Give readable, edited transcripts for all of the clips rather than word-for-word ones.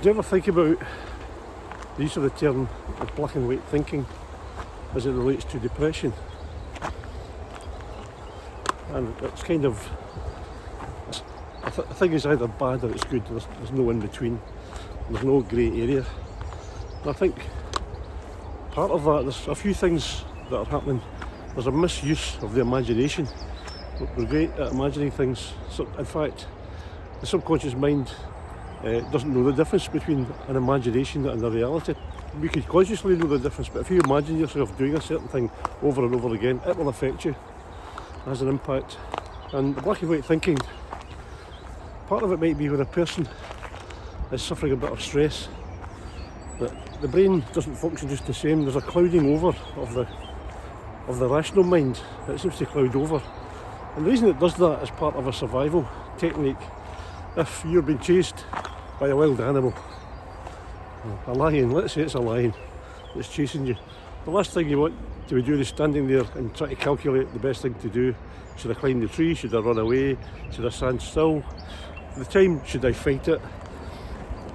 Do you ever think about the use of the term of black and white thinking as it relates to depression? And it's kind of, I think it's either bad or it's good. There's no in between. There's no grey area. And I think part of that, there's a few things that are happening. There's a misuse of the imagination. We're great at imagining things. So, in fact, the subconscious mind doesn't know the difference between an imagination and a reality. We could consciously know the difference, but if you imagine yourself doing a certain thing over and over again, it will affect you. It has an impact. And the black and white thinking, part of it might be when a person is suffering a bit of stress, that the brain doesn't function just the same. There's a clouding over of the rational mind. It seems to cloud over. And the reason it does that is part of a survival technique. If you're being chased by a wild animal, a lion, let's say it's a lion that's chasing you, the last thing you want to be doing is standing there and try to calculate the best thing to do. Should I climb the tree? Should I run away? Should I stand still? At the time, should I fight it?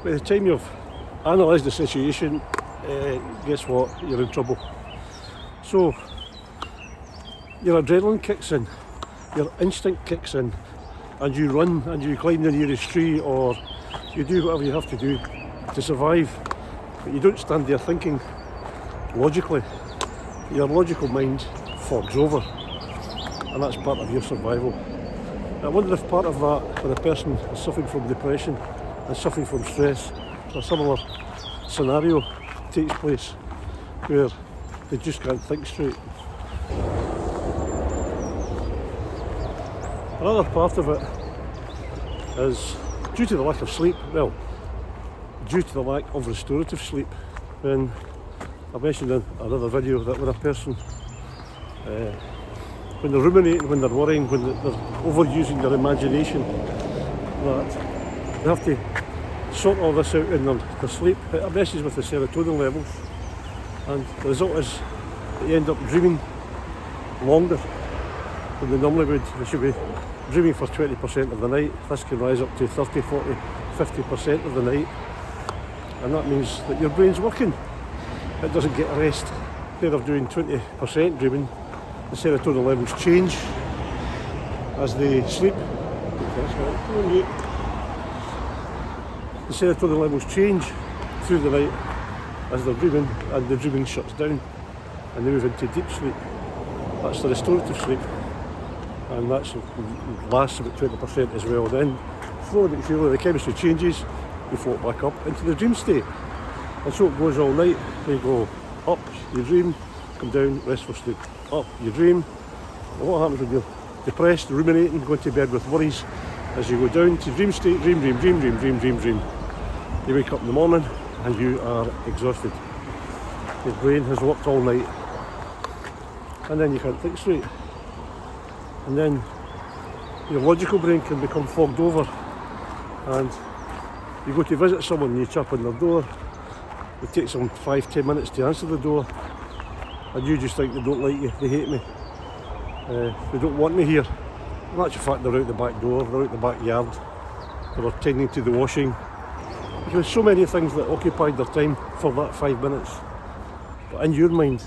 By the time you've analysed the situation, guess what? You're in trouble. So your adrenaline kicks in, your instinct kicks in, and you run and you climb the nearest tree, or you do whatever you have to do to survive. But you don't stand there thinking logically. Your logical mind fogs over, and that's part of your survival. I wonder if part of that, when a person is suffering from depression and suffering from stress, a similar scenario takes place where they just can't think straight. Another part of it is due to the lack of sleep. Well, due to the lack of restorative sleep. When I mentioned in another video that when a person, when they're ruminating, when they're worrying, when they're overusing their imagination, that they have to sort all this out in their sleep. It messes with the serotonin levels, and the result is that you end up dreaming longer than they normally would. They should be dreaming for 20% of the night. This can rise up to 30, 40, 50% of the night, and that means that your brain's working. It doesn't get a rest. Instead of doing 20% dreaming, the serotonin levels change as they sleep. The serotonin levels change through the night as they're dreaming, and the dreaming shuts down and they move into deep sleep. That's the restorative sleep, and that lasts about 20% as well. Then slowly but surely the chemistry changes, you float back up into the dream state, and so it goes all night. You go up, you dream, come down, restful sleep, up, you dream. And what happens when you're depressed, ruminating, going to bed with worries, as you go down to dream state, dream. You wake up in the morning and you are exhausted. Your brain has worked all night, and then you can't think straight. And then your logical brain can become fogged over, and you go to visit someone and you tap on their door. It takes them 5-10 minutes to answer the door, and you just think they don't like you, they hate me, they don't want me here. In actual fact, they're out the back door, they're out the backyard, they're attending to the washing. There's so many things that occupied their time for that 5 minutes. But in your mind,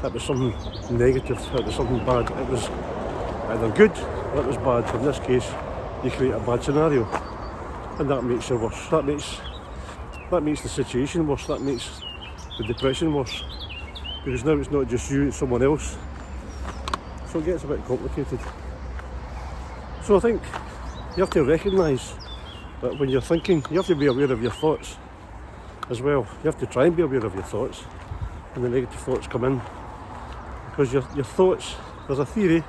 it was something negative, it was something bad. It was either good or it was bad. In this case, you create a bad scenario, and that makes it worse. That makes the situation worse. That makes the depression worse, because now it's not just you, it's someone else. So it gets a bit complicated. So I think you have to recognise that when you're thinking, you have to be aware of your thoughts as well. You have to try and be aware of your thoughts when the negative thoughts come in, because your thoughts, there's a theory,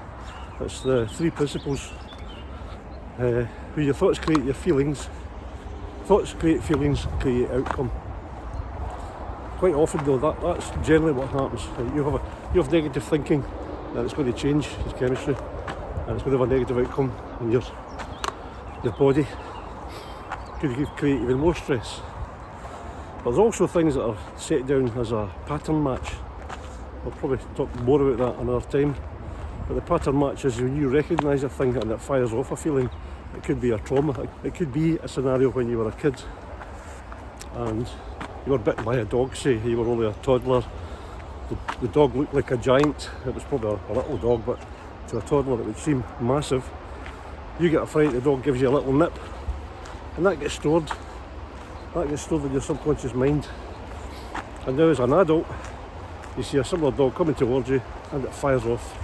it's the 3 principles, where your thoughts create your feelings, thoughts create feelings, create outcome. Quite often though, that's generally what happens. You have negative thinking, and it's going to change your chemistry, and it's going to have a negative outcome in your body. Could create even more stress. But there's also things that are set down as a pattern match. We'll probably talk more about that another time. But the pattern match is when you recognise a thing and it fires off a feeling. It could be a trauma, it could be a scenario when you were a kid and you were bitten by a dog, say you were only a toddler. The dog looked like a giant. It was probably a little dog, but to a toddler it would seem massive. You get a fright, the dog gives you a little nip, and that gets stored. That gets stored in your subconscious mind. And now as an adult, you see a similar dog coming towards you, and it fires off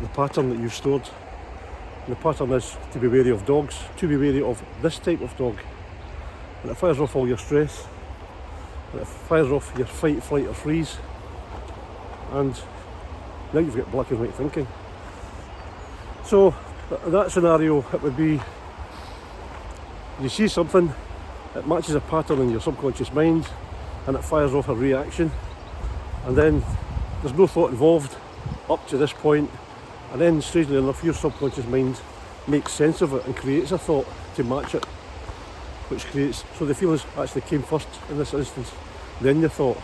the pattern that you've stored. And the pattern is to be wary of dogs, to be wary of this type of dog. And it fires off all your stress, and it fires off your fight, flight or freeze. And now you've got black and white thinking. So in that scenario, it would be, you see something, it matches a pattern in your subconscious mind, and it fires off a reaction, and then there's no thought involved up to this point, and then strangely enough your subconscious mind makes sense of it and creates a thought to match it, which creates, so the feelings actually came first in this instance, then the thought.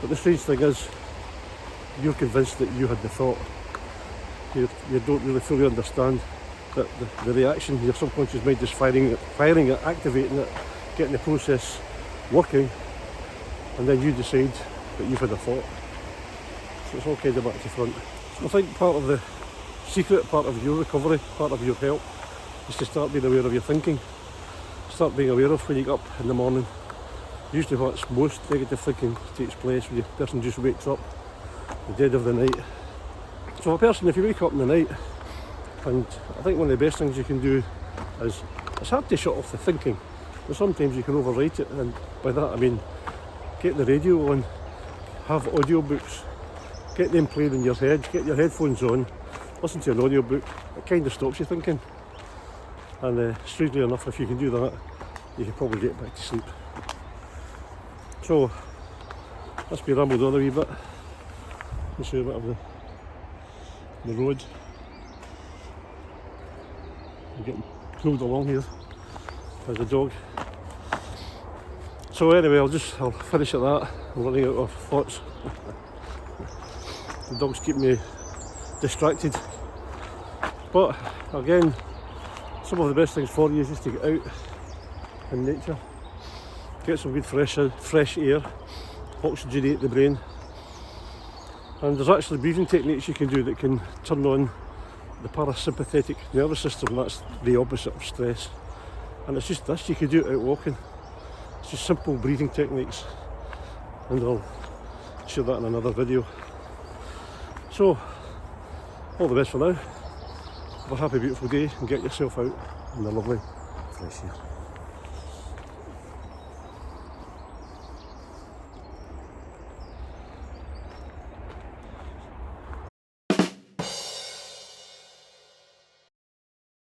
But the strange thing is, you're convinced that you had the thought. You don't really fully understand that the reaction, your subconscious mind is firing it, activating it, getting the process working, and then you decide that you've had a thought. So it's all kind of back to front. So I think part of the secret, part of your recovery, part of your help, is to start being aware of your thinking. Start being aware of when you get up in the morning. Usually what's most negative thinking takes place when the person just wakes up, the dead of the night. So a person, if you wake up in the night, and I think one of the best things you can do is, it's hard to shut off the thinking, but sometimes you can overwrite it, and by that I mean get the radio on, have audiobooks, get them playing in your head, get your headphones on, listen to an audiobook. It kind of stops you thinking, and strangely enough, if you can do that, you can probably get back to sleep. So let's be rambled on a wee bit. I'll show you a bit of the road. I'm getting pulled along here by the dog. So anyway, I'll finish at that. I'm running out of thoughts. The dogs keep me distracted. But again, some of the best things for you is just to get out in nature, get some good fresh air, oxygenate the brain. And there's actually breathing techniques you can do that can turn on the parasympathetic nervous system. That's the opposite of stress. And it's just this, you can do it out walking. It's just simple breathing techniques. And I'll share that in another video. So, all the best for now. Have a happy, beautiful day, and get yourself out in the lovely fresh air.